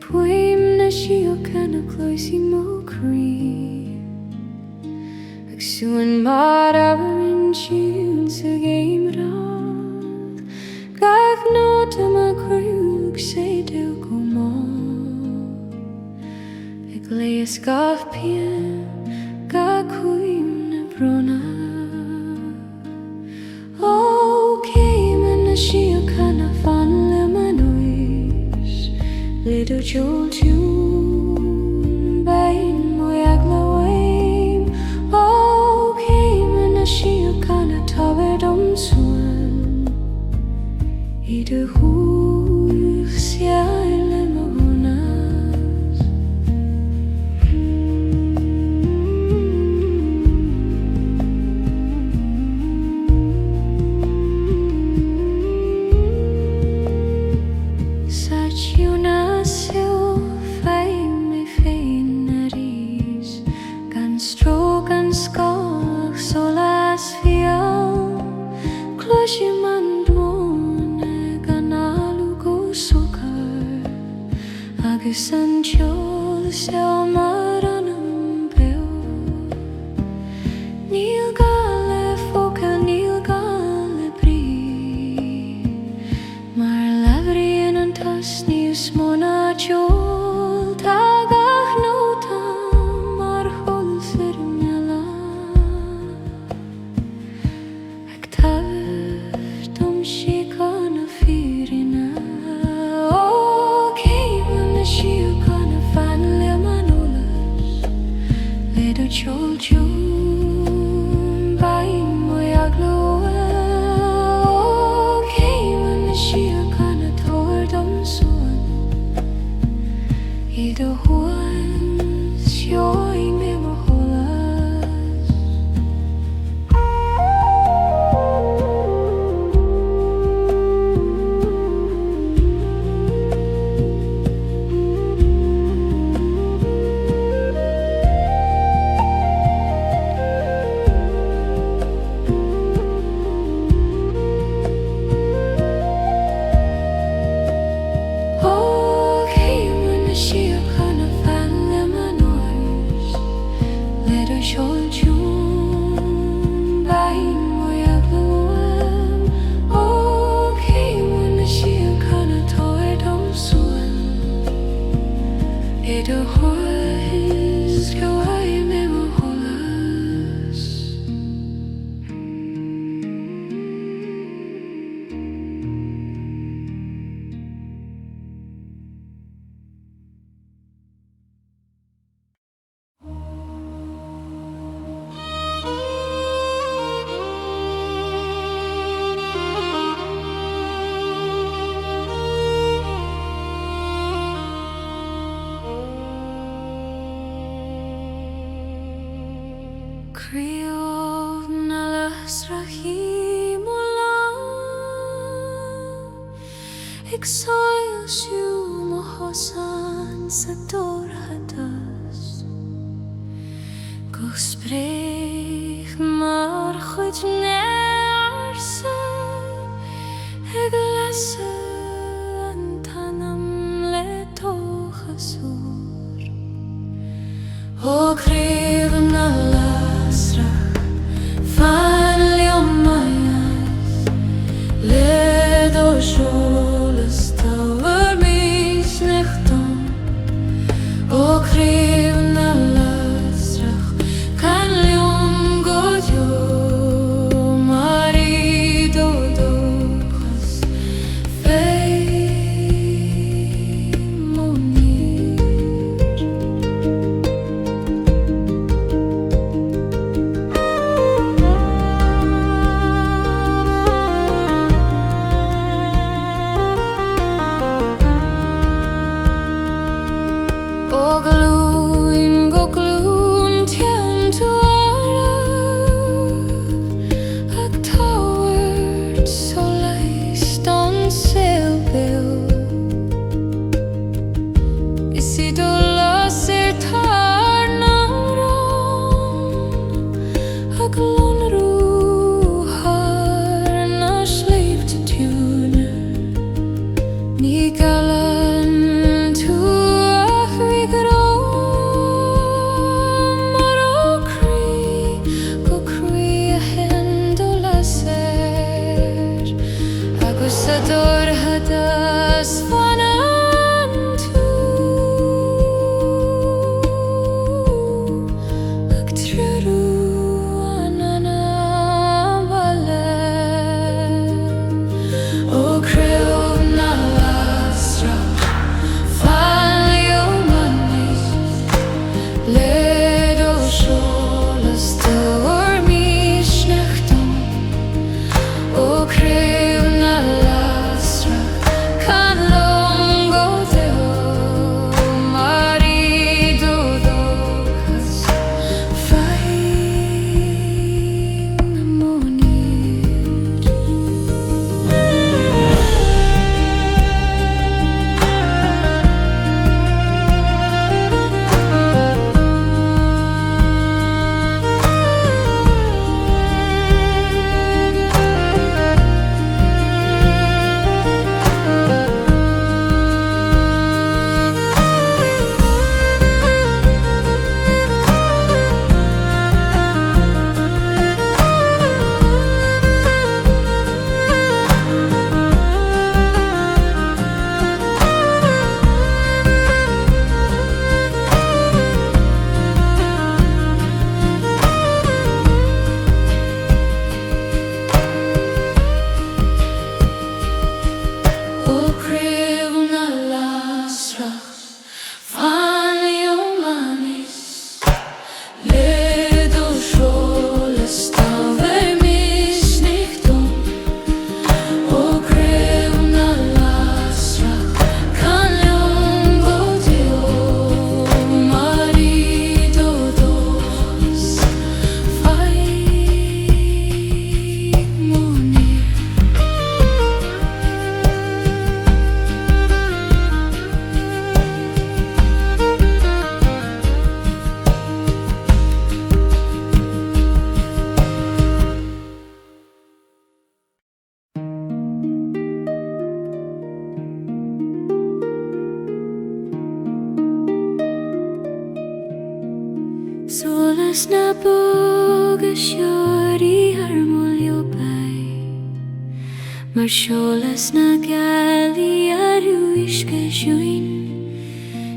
bPéaga na Síochána cloisí mó crí ag suain mar áireann siúil sa géimreacht gach nót am a chrúg sé dul go má ag léas gach pian gach chuaim na brona ó céime na Síochána fan le man hOíche Little Joel June Bain moiag lawaim ó céime na Síochána Gaeldom suan idir hús le mahunas Sachiúna Ceol faoin mé féin na rís gan stró gan scách Solas fial cloisí man dóna gan alú go sócar agus an teol Ceol mar anam beo nGael le focail nGael le brí mar labhraíonn an tas níos mó na teol tá gach nóta mar cholas ar ngealach ag taibh Síochána fírinne ó céime na Síochána fan le man hOlas Little Joel June Bain moiag lawaim ó céime na Síochána Gaeldom suan idir hús suaimhneas mo hOlas ó céime na Síochána fan le man hOíche Little Joel June Bain moiag lawaim ó céime na Síochána Gaeldom suan idir hús suaimhneas mo hOlas Craobh na Lasrach ag sáil siú mo hosan sa dorchatas go spréich mar chuid nearsa ag lasa an tanam le tóchasúr ó craobh na Lasrach fan leomaias le do Solas tábhar mís nechtam ó craobh na Lasrach can leom go deo mar iad ó dóchas féin mo níor Ní galan tú Solas na boga siori harmolio bai Mar solas na gali hOíche juin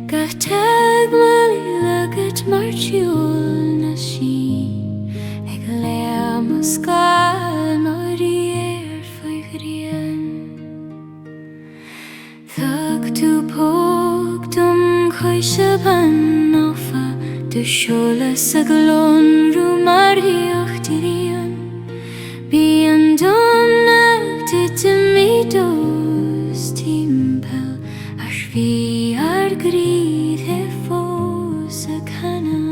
Gach tag mali lagat mar Ceol na sin Eg lea muscal mari faigrian Thug tu pog dum hOíche ban alfa Du solas a glon ru marhiach dirian Bí an domnach dit mi dos timpel Ar vi ar grid he fós a cana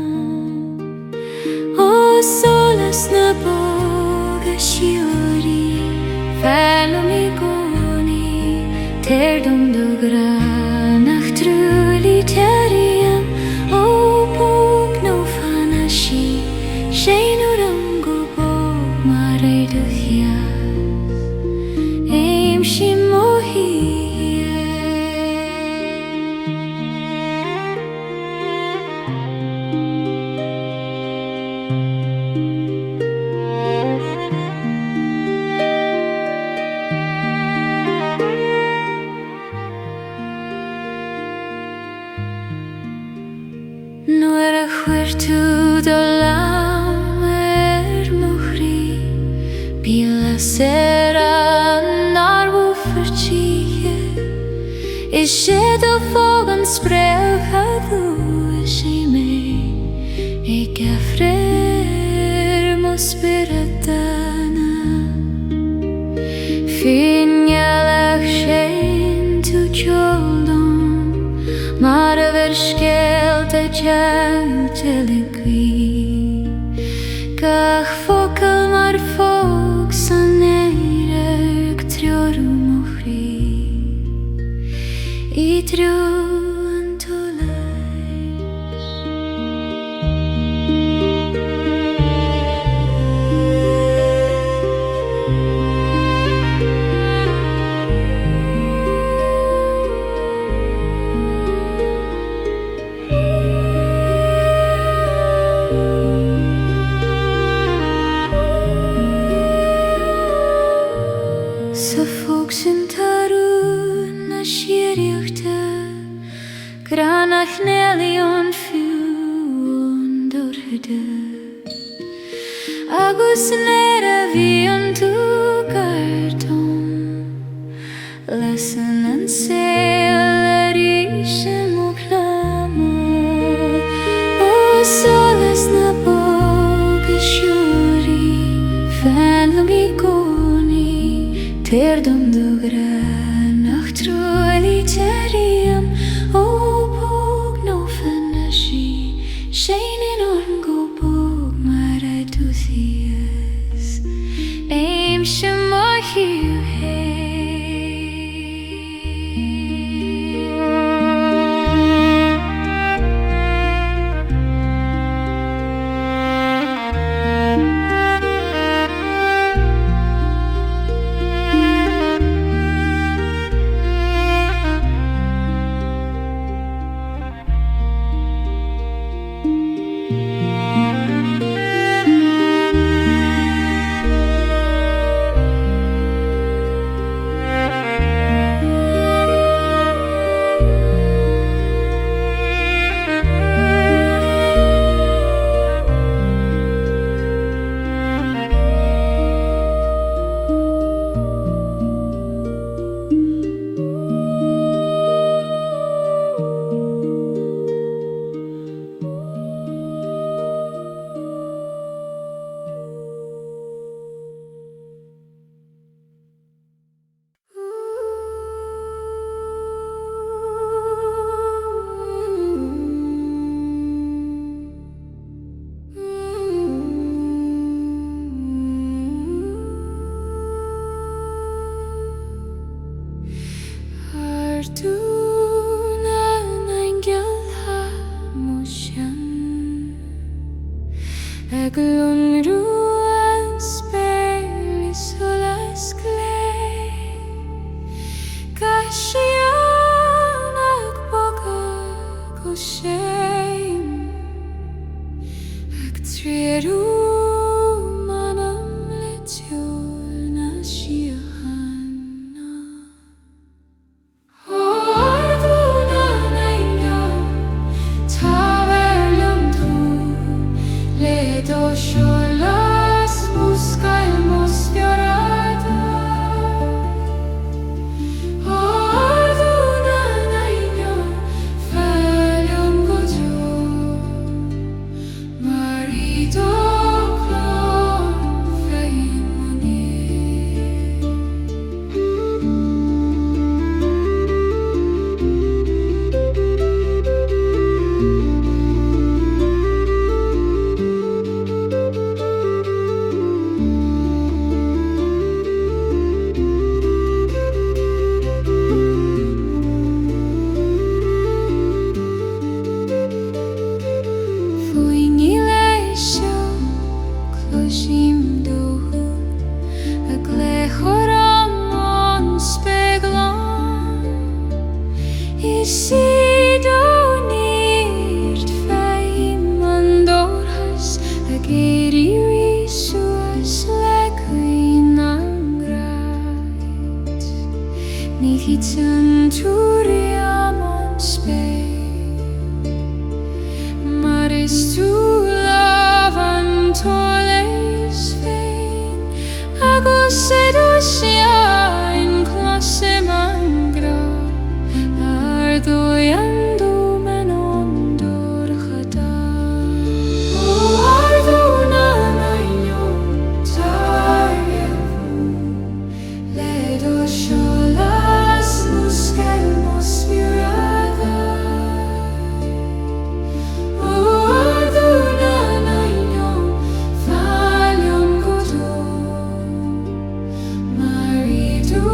O solas na boga siori Fel mi goni Terdom do granach truli teriam O bog no fanashi Shein uram go bog marai du hias Eim shi mohi Nuair a chuir tú do lam mochrí Bí Lasrach narú fertíche Is sé do fóg an spréalcha dú sé mé I gafrir mo Spíre dana Fin ngealach sé tú Gaeldom Mar a ver Réalta Tharraingthe Gach focal mar fóg san Éire Trioru mochrí I trio an Sa fóg sin tarú na siríochta Granach nelion fiú dorhide Agus nera vi an tú gardom Lesson an Ceol hOíche mo clama O solas na boga siori Fel mi goni Terdom do granach truli teriam O bog no fanashi Shein in orn go bog marai du hias Eim shi mohi Sidonir faim andorhas ageri suas leguin angrait Nithi centuriam on spei Maris tu lavan toles fein Agos sedusia in classe mangra Ardoiando menondor khata O arduna nainyo taryevu Ledo Solas muskelmos spirada O arduna nainyo falion godo Maridu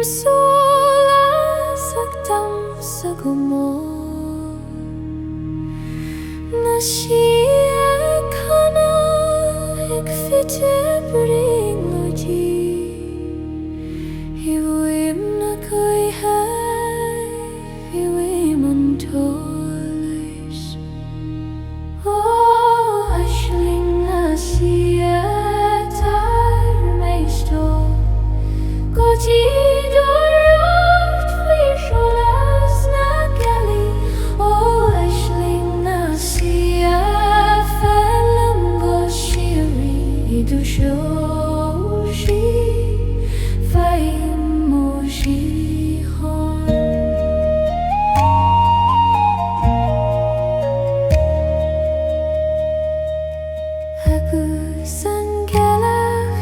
Solas actam sagomor Síochána ag fite bringlogi hOíche na hOíche hOíche an tolas O aisling na Síthe Tharraingthe Goti ngealach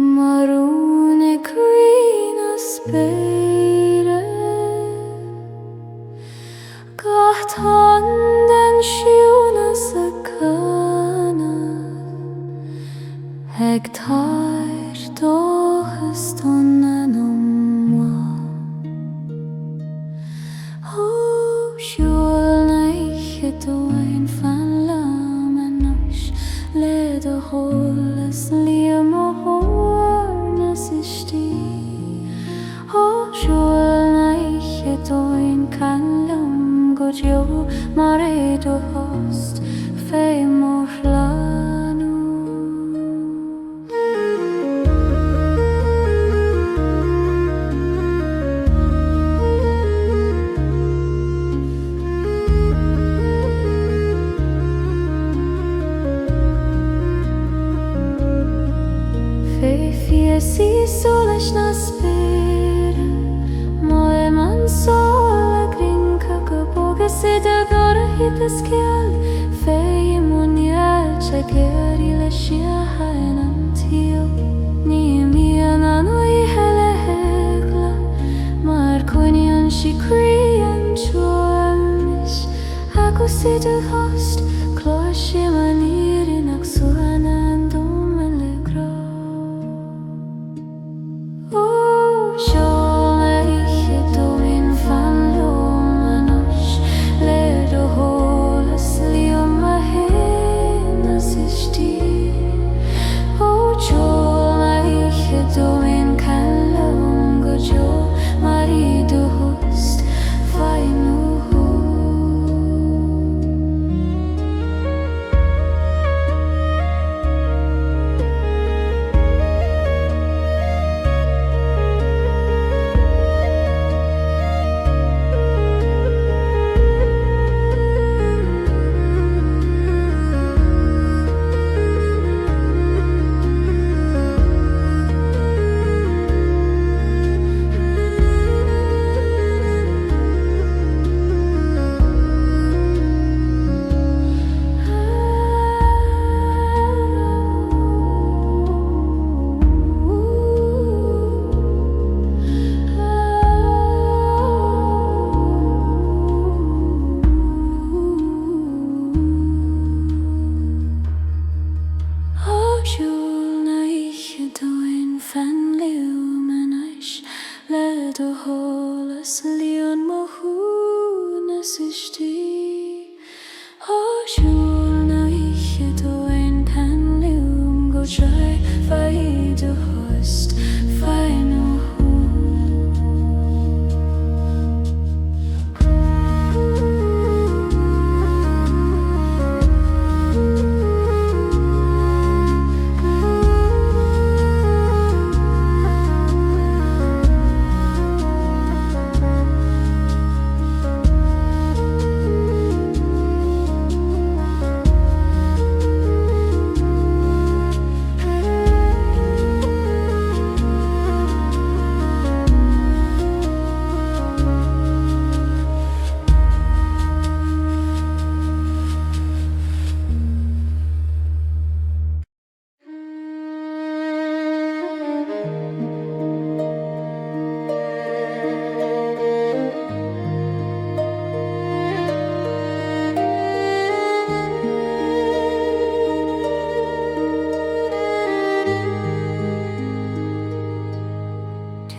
Marúne Creena Spíre Gahtan den Siúna Síochána Hectar dochas tonan O h'íche doin fan lamenos le do holas liam o hornas istí O h'íche doin can lam go jo mar do host fé mor lanu Sí, Solas na Spíre Moe man sola grinca Gaboga sida gora hitas Ceol faoin le Síochána Ní mian an hOíche le hegla Mar coinian si crian suaimhneas Agus sida host Clór si man irin ag suaimhneas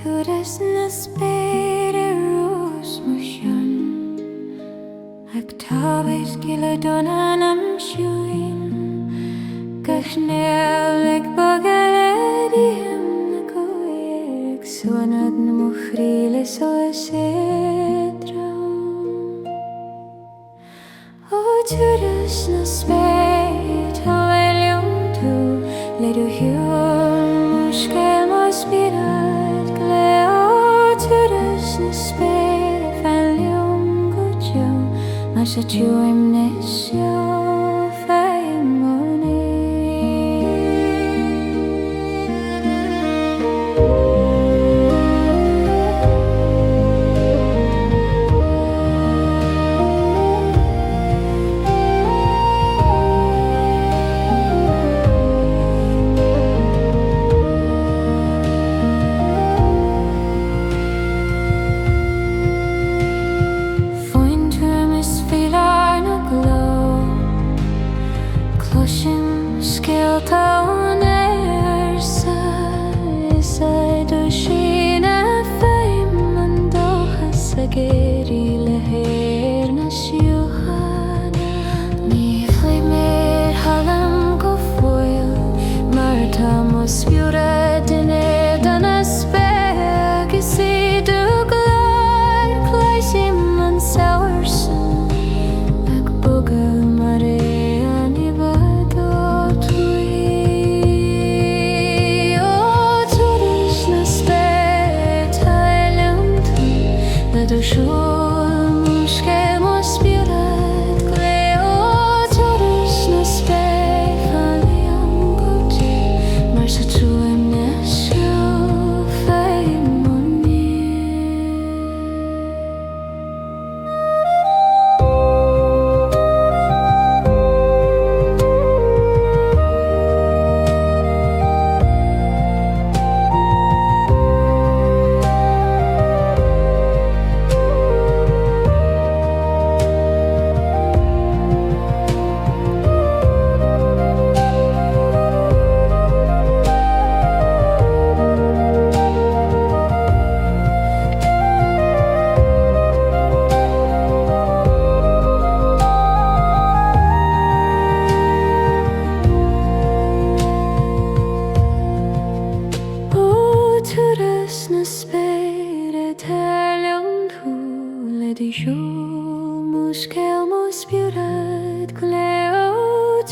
Turas na Spíre rós muishan Ag tábhaid gile donan am siúin Gach nGael ag bagaladiam na goig Suanad na muchríle so sidra O Turas na Spíre tá bhailiom tú le do hiúr muscail má Spíre Turas na Spíre faoin go jo Mar sa suaimhneas faoin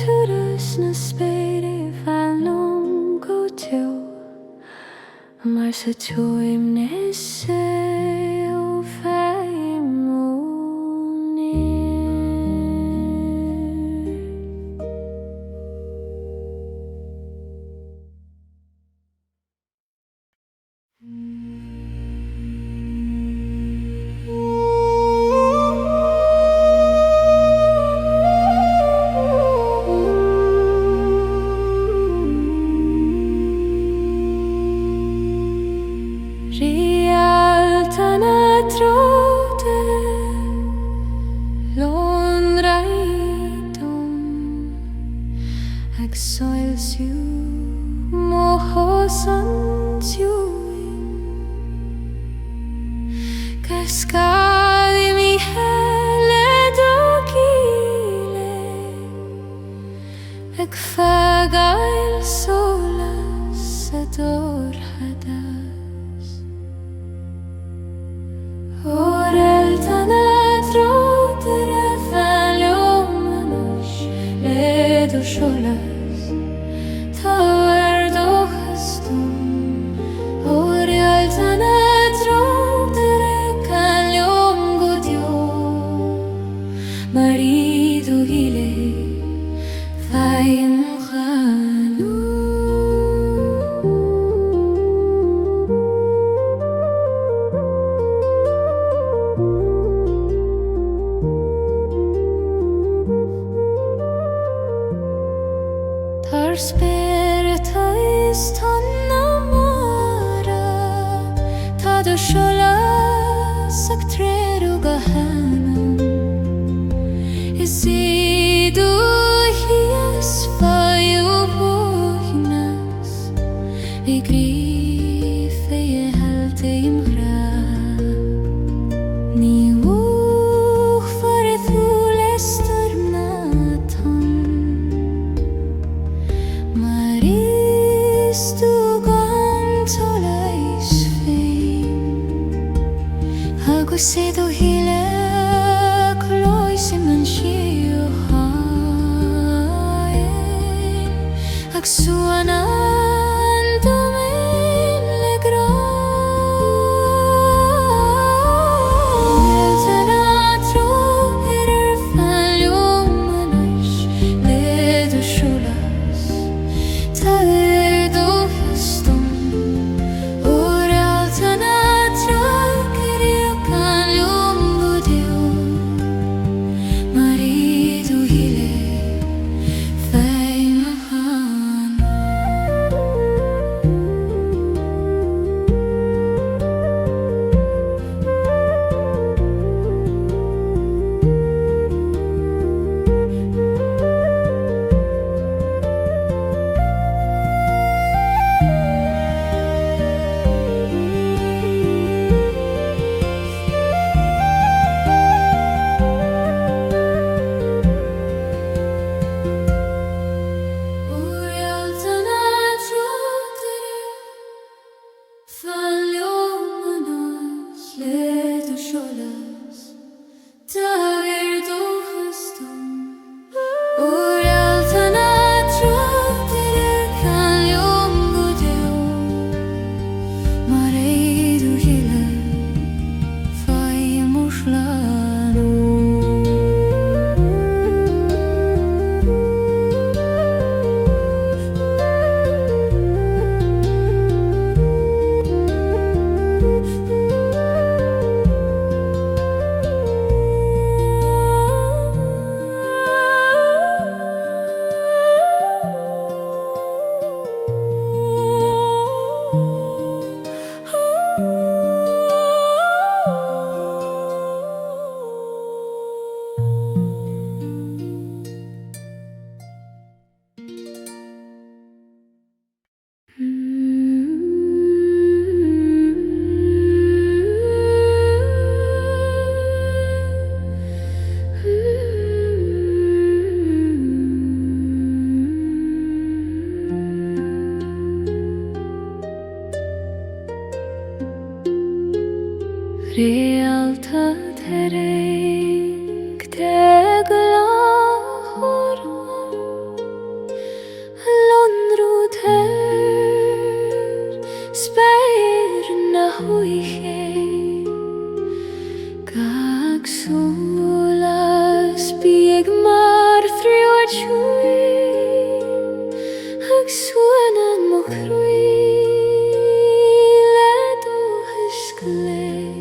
Turas na Spíre fanlum go teo mar sa suaimhneas o Réalta Ag soil siw mohos an siwyn Cascadi mi heled o gile Ag fagail solas a dorhadas Réalta Tharraingthe Solas Réalta marido hile faoin Tar Spíre is tanna mara Tá do Solas ag tréru gahanam Is hOíche suaimhneas I grife halta Ní bhuach for a thuúlastar mnatan Mar is tú gan tolas féin Agus hOíche Síochána ag suaimhneas Domhain le Craobh fanlum le do Solas Tá do hastum Réalta fanlum Réalta Tharraingthe Spíre na hOíche Gach Solas bPéaga mar thriuachuin ag suaimhneas mo chraobh le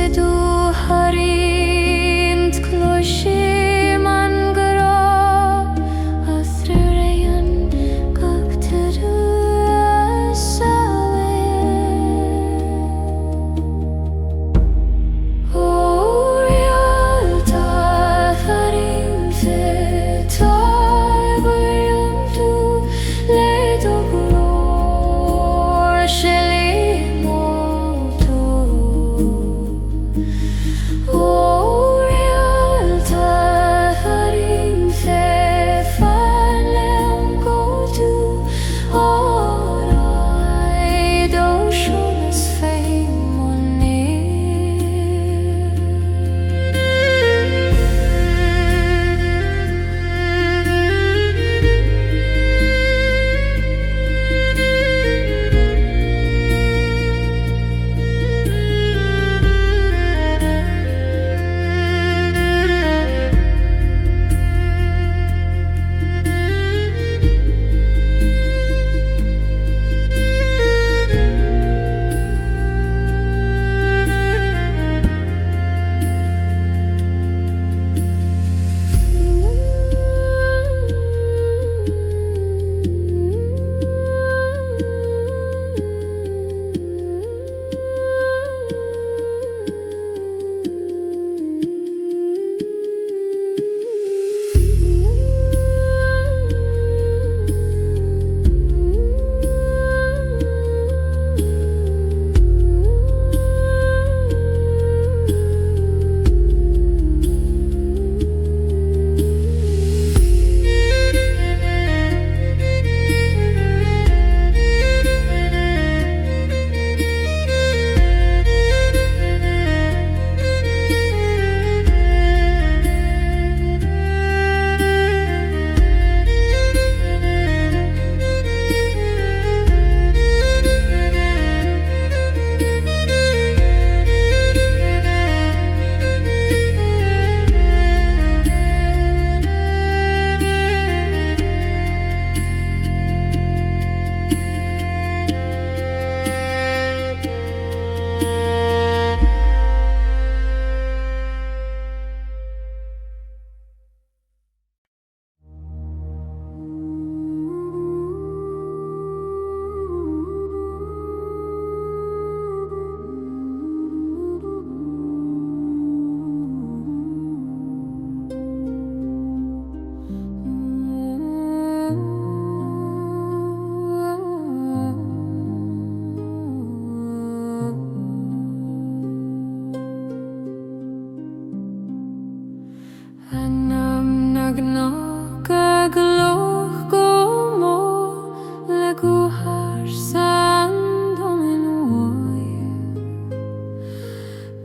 do Réalta Tharraingthe tágarúm le do Oh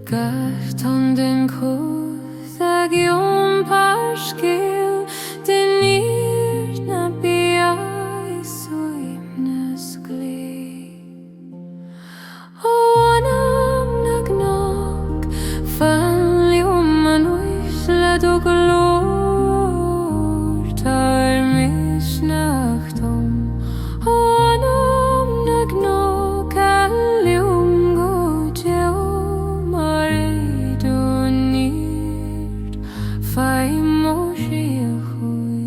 Gath on den guth ag ion parscéal den níir na bPéaga suaimhneas glé. Ó anam na gnách fan liom an hOíche le do glór tar mis nachtom. Ó anam na gnách a liom go Ceol mar éidir níir faoin mo Síochána.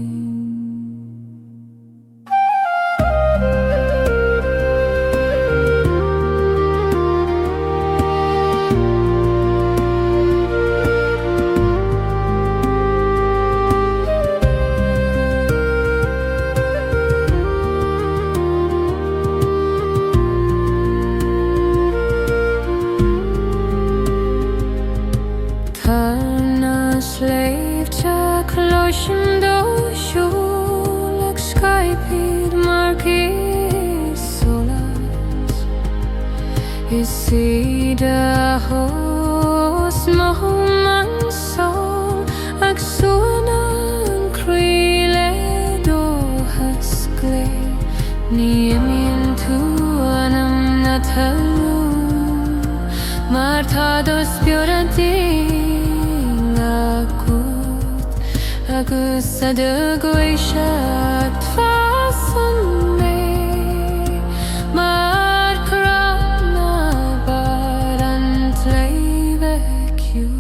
Slave to cloisian do siúl ag Skypeid mar Solas. Is Síthe hos Domhain sol ag suaimhneas an craobh do hasclé. Ní imíonn tú anam na talú mar tá do Spíre guth agus a do hOíche fasan mé mar Craobh na bar an tléimhe ciú.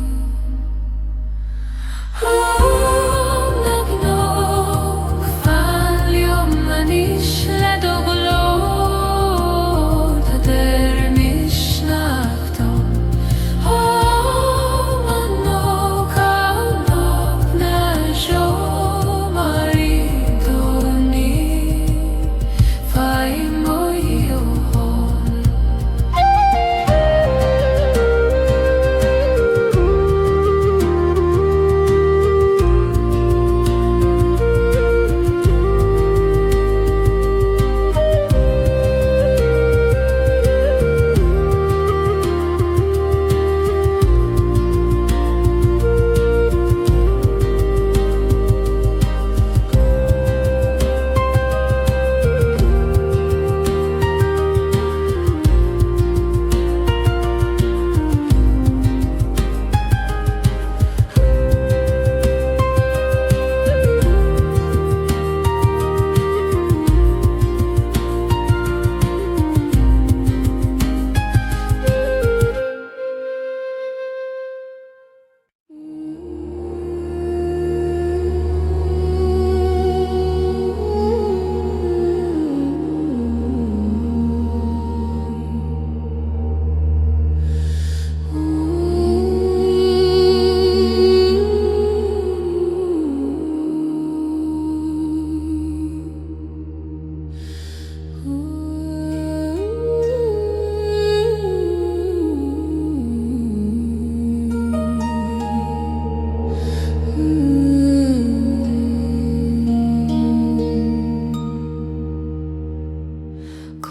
Ó na gnách fan liom an hOíche le do glór tá deir mis nachtom.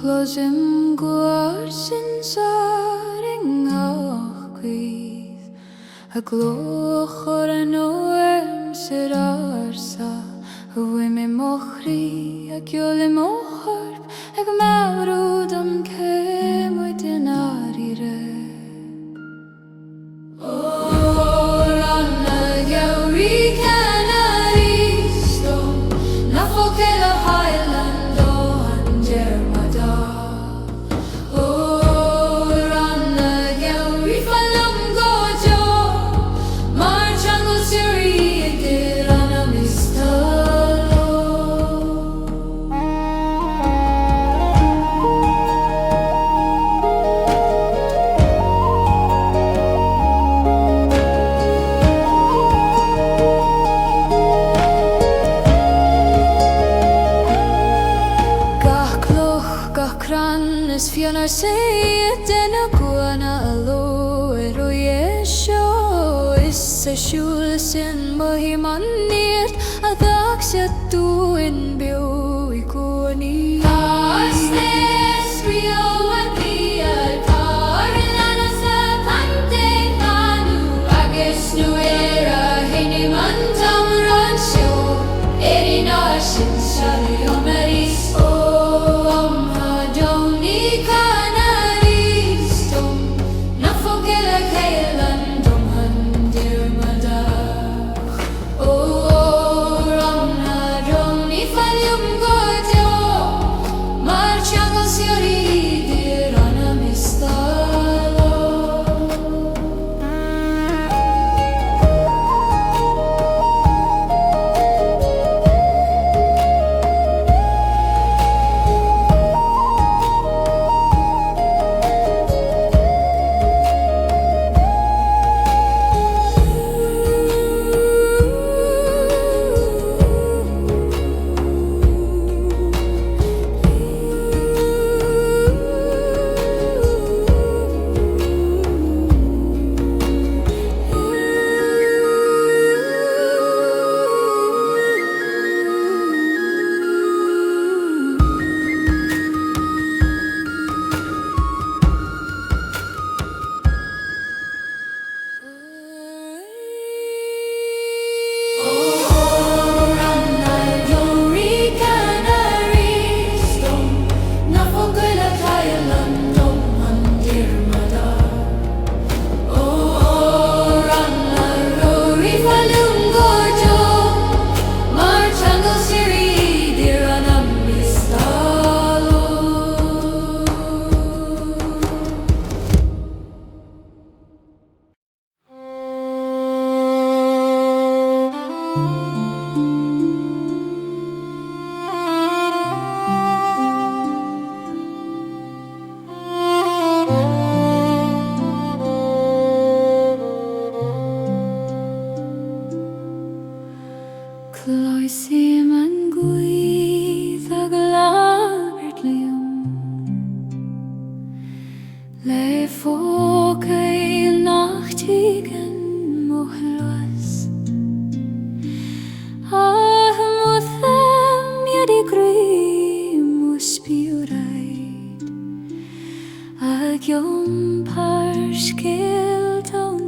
Closim gwarsin nGaelach guth a gloch or an oerm sydd arsa hwy me mochri ac iol e mocharp ag mawrwd am cemwyd yn arire. O'r nGael can aristo na fokel of highland o anger mada. O'r nGael falum gojo mar jungle siri edir anamistalo. Is fianna sé denna guana alo hOíche is sa siúl sin Domhain níirt a dhach sé tú in bio I guaní. Astes rio a dia tar lana sa pante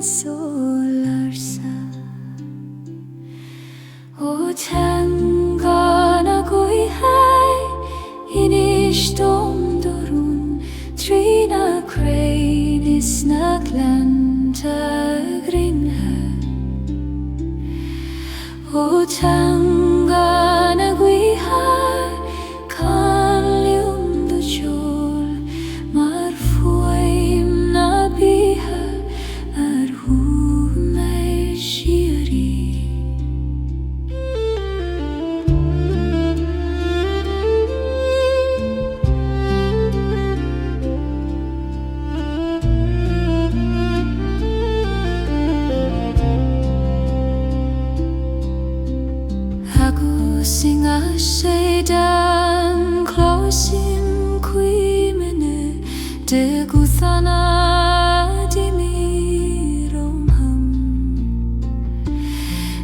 solarsa O tangana goi hai inistom dorun trina crane is naglanta grinha O tangana goi hai kan lium do jol mar faoin na biha ar húmai siari Sing a shaidan closim quimene de guthana di mirom hum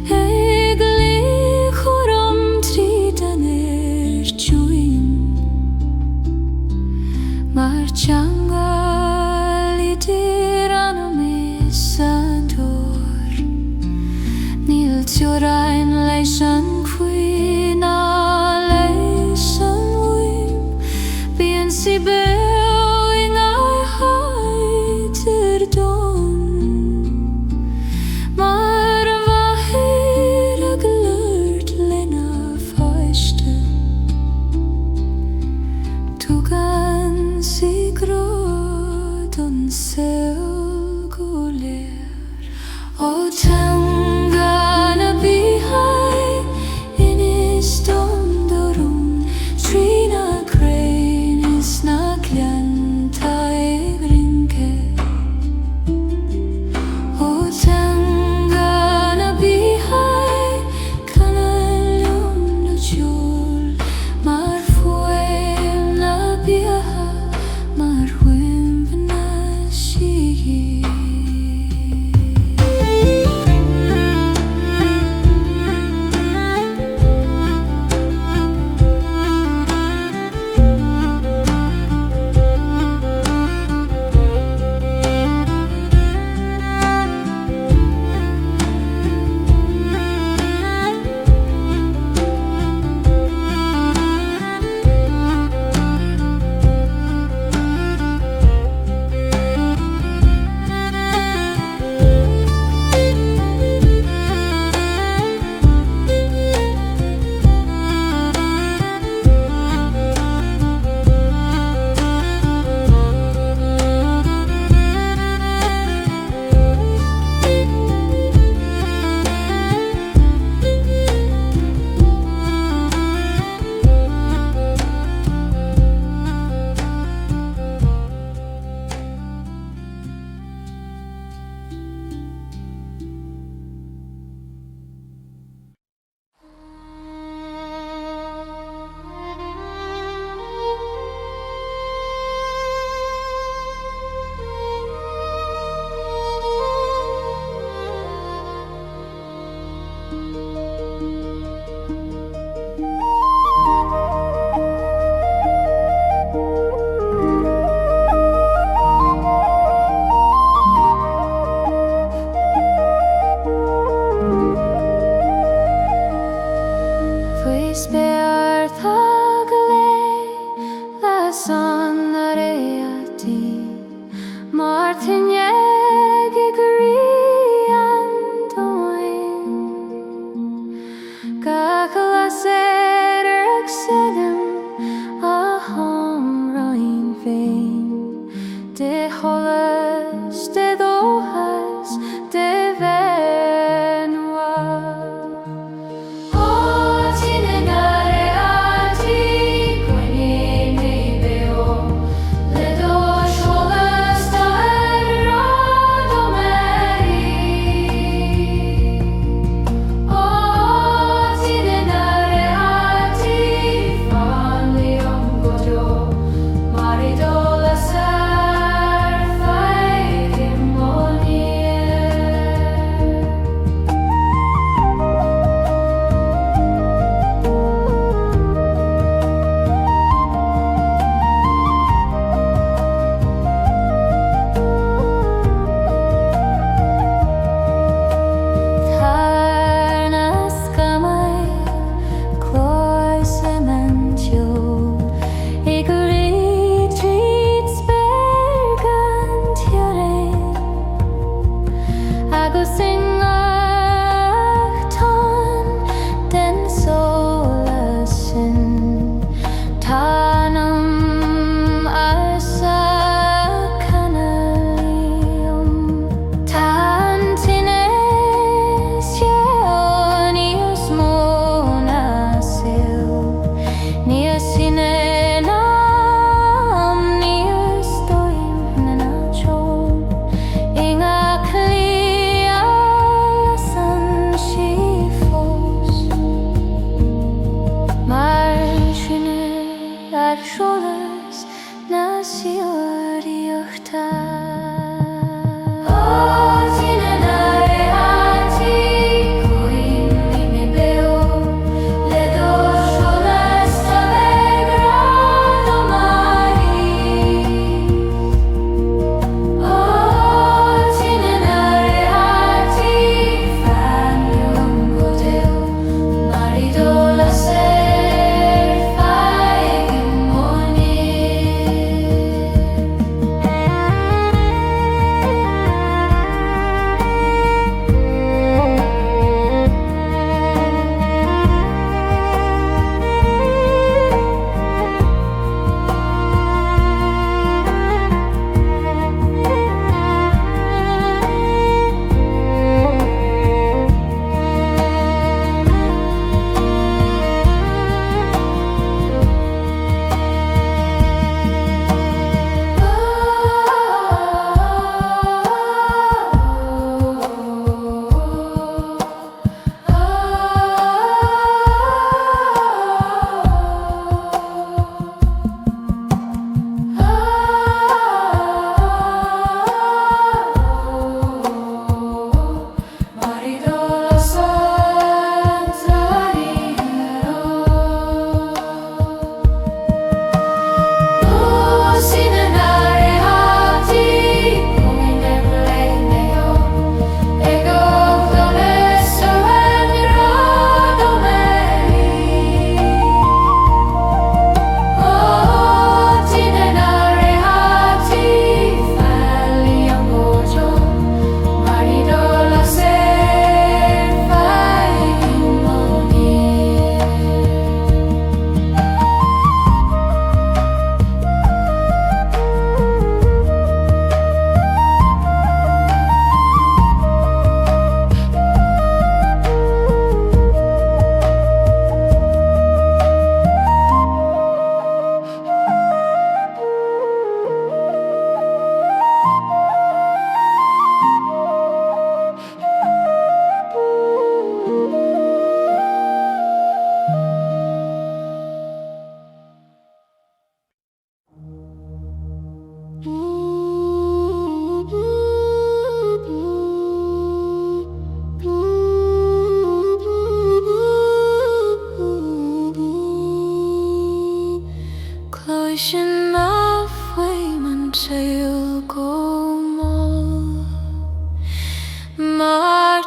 egli chorom tridaner chuin marchanga litirano mesandor nil turain leishan Si bowing I hide dawn Maar vahir glurt lena feiste Tugan si grod on Ceol goler O tangana bihai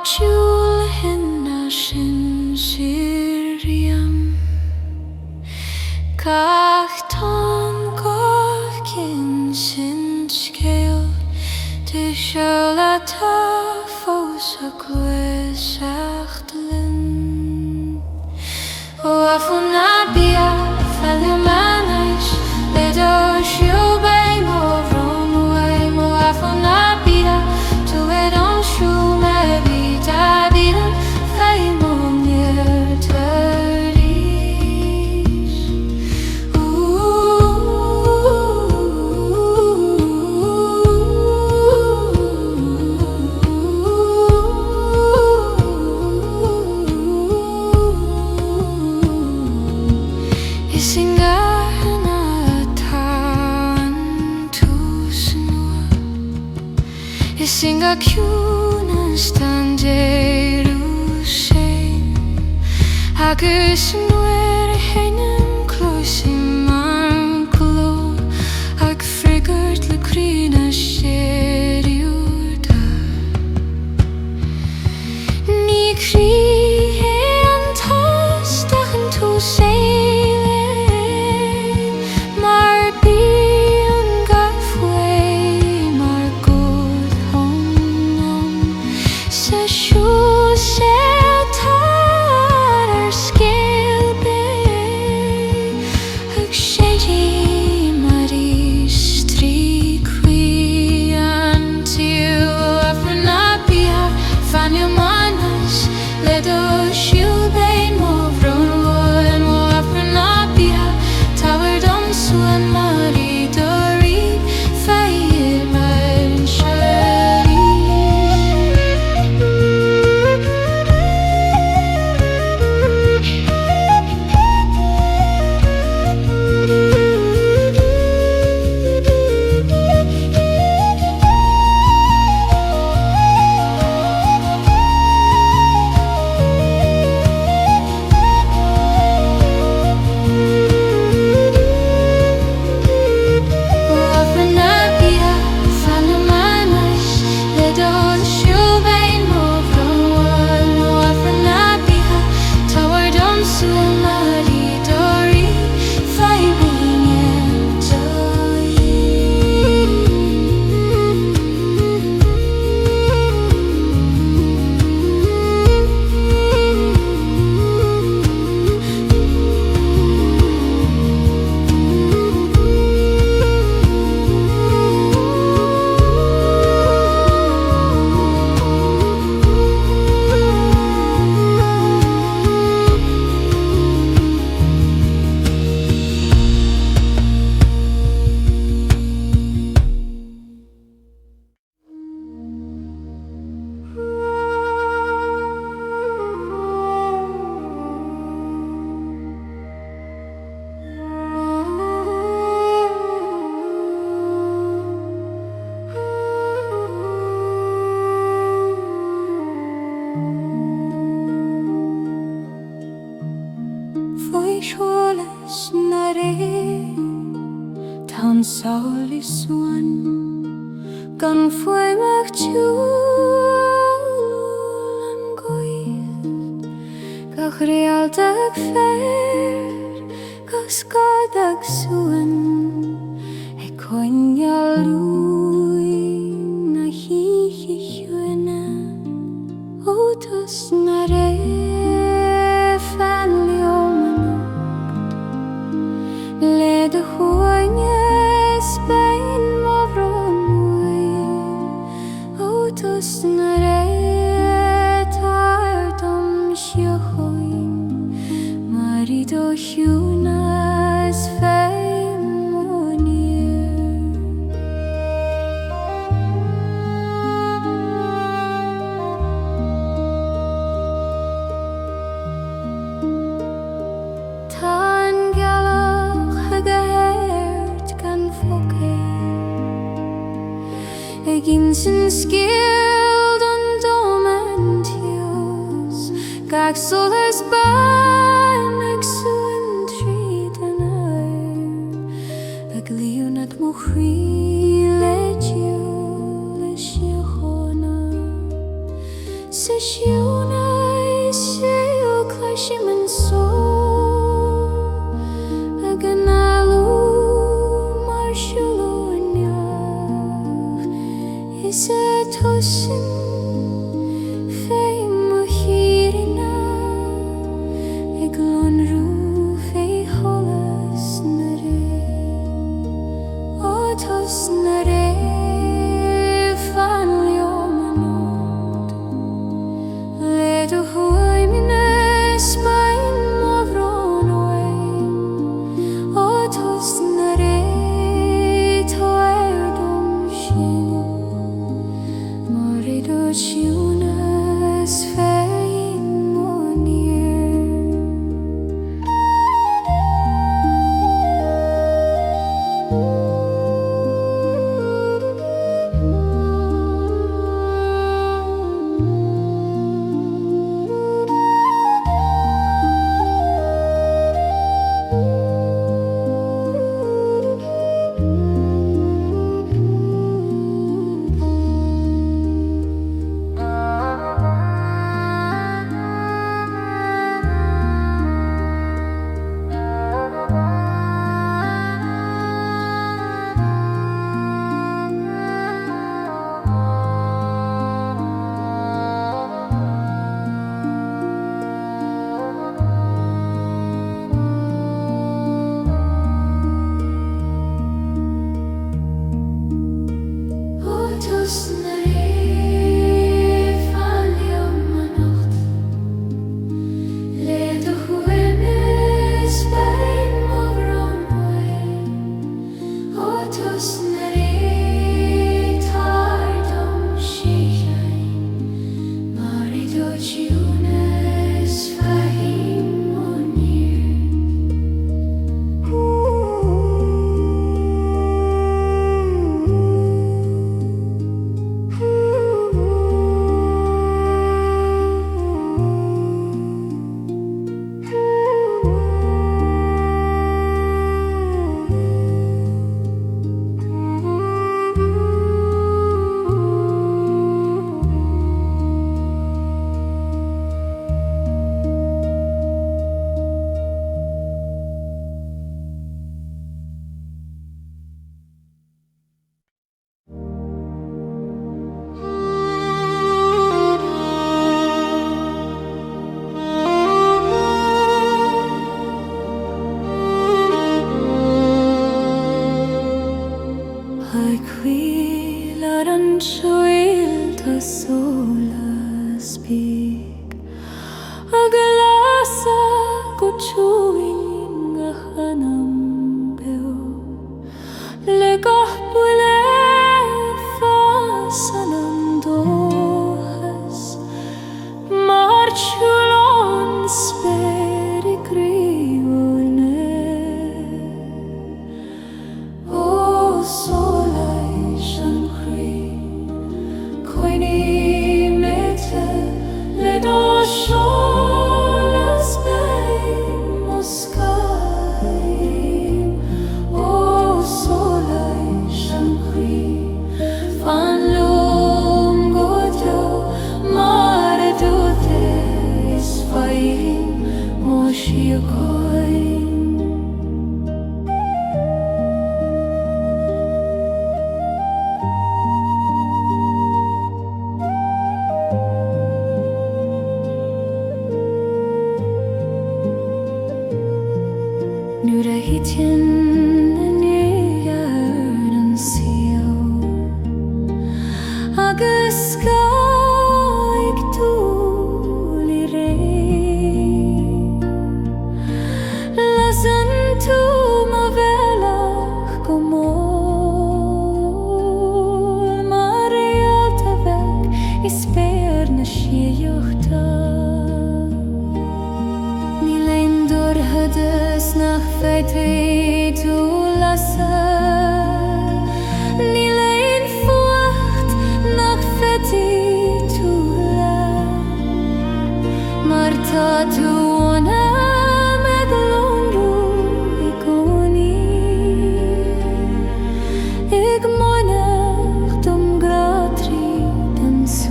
júl hinna sin Siriam Gach tan goch kin sin Ceol De Réalta fós a glwysachtlyn O afuna bia felly manais Le do siw beim o vromwaim O afuna bia tu edon siw me bida bida Feim o nir tyris Síochána tan tusnua Singa cúna standéru sé Agus nuair heinan clósim an gló Ag frigart le crína séiriúda Ní crí an tostachan tú sé Solas na ré Tan solis one Caoinfhuaim ach tiúil an guth Gach Réalta fér Gas gad ag suain nGael na hOíche Otas na ré Le de hOíche Spain ma vromwaim Otas na ré Tardom Síochána Mari do hiúnas feim o níor Síochána Síochána man so aganalu marshulonia is a tosin faim hirina iglonru fei holas nare otos nare Réalta Solas speak a galasa go chewing a hanam bill le gahbule fasanandohas marchulon speri grione o Solas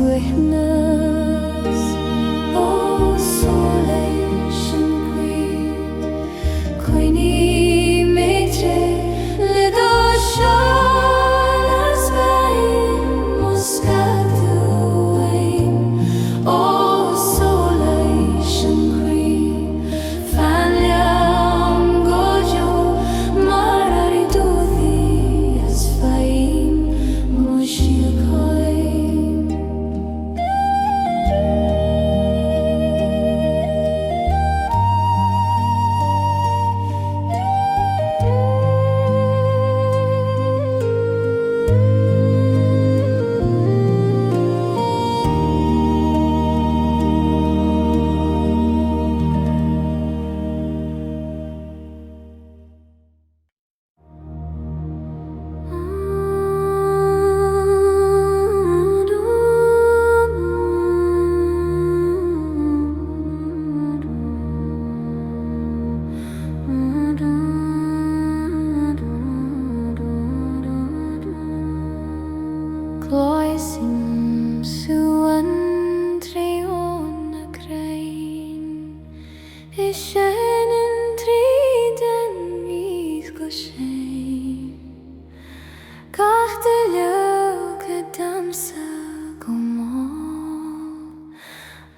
suaimhneas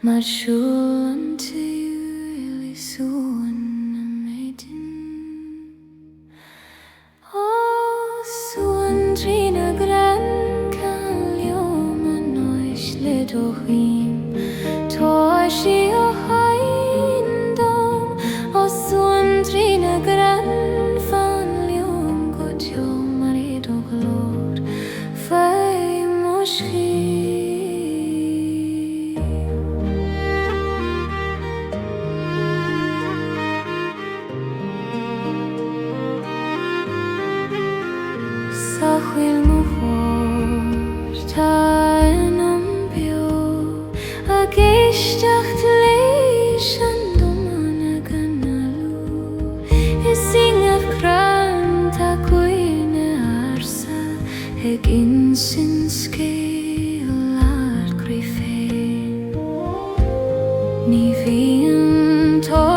mar siúil an túil is súin na méidin. Ó súin trína gran can leom an hOíche le Domhain, tá sí ó haindom. Ó súin trína gran fan leom go teo mar iad ó glór faoin moscí. Sa chfuil mo chóir tá in an beo a géisteacht leis an Domhain a ganalú. Is singh crann tá cuine arsa ag insin scéal ar grí féin. Ní bhíonn tá